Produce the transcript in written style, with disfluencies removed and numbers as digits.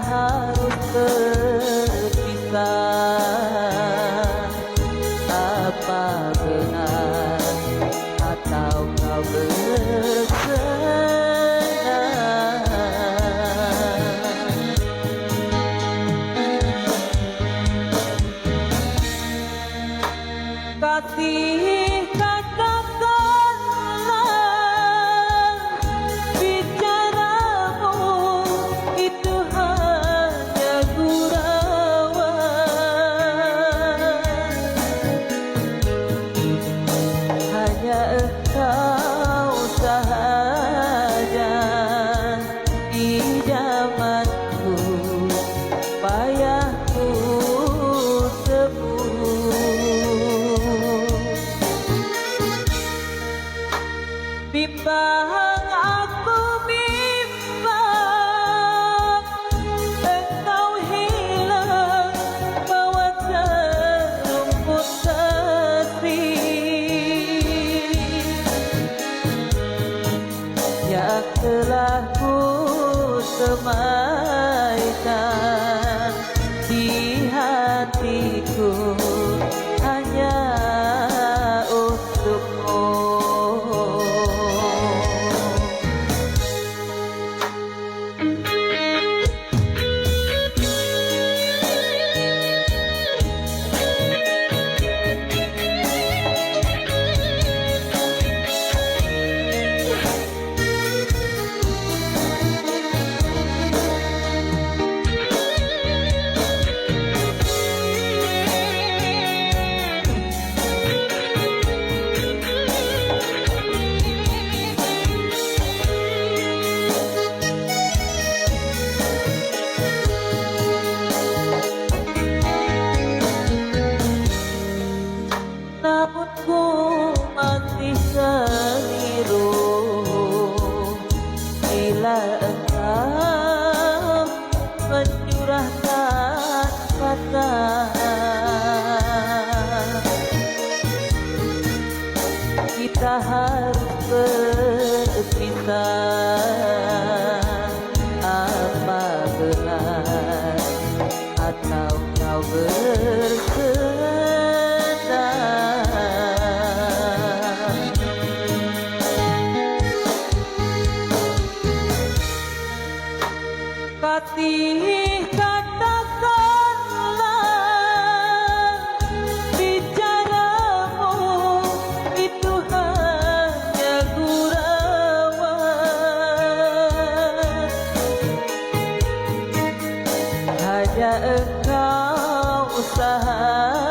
harus berpisah. Apa benar atau kau bersedar? Kasih katakanlah bicaramu itu hanya gurauan. Hanya engkau sahaja di zamanku, payahku bimbang aku bimbang engkau hilang bawa serumput kasih yang telah ku semaikan di hatiku hanya untukmu. Namun ku masih keliru bila engkau mencurahkan kata. Kita harus berpisah. Apa benar atau kau bersedar? Kasih katakanlah bicaramu itu hanya gurauan. Hanya engkau sahaja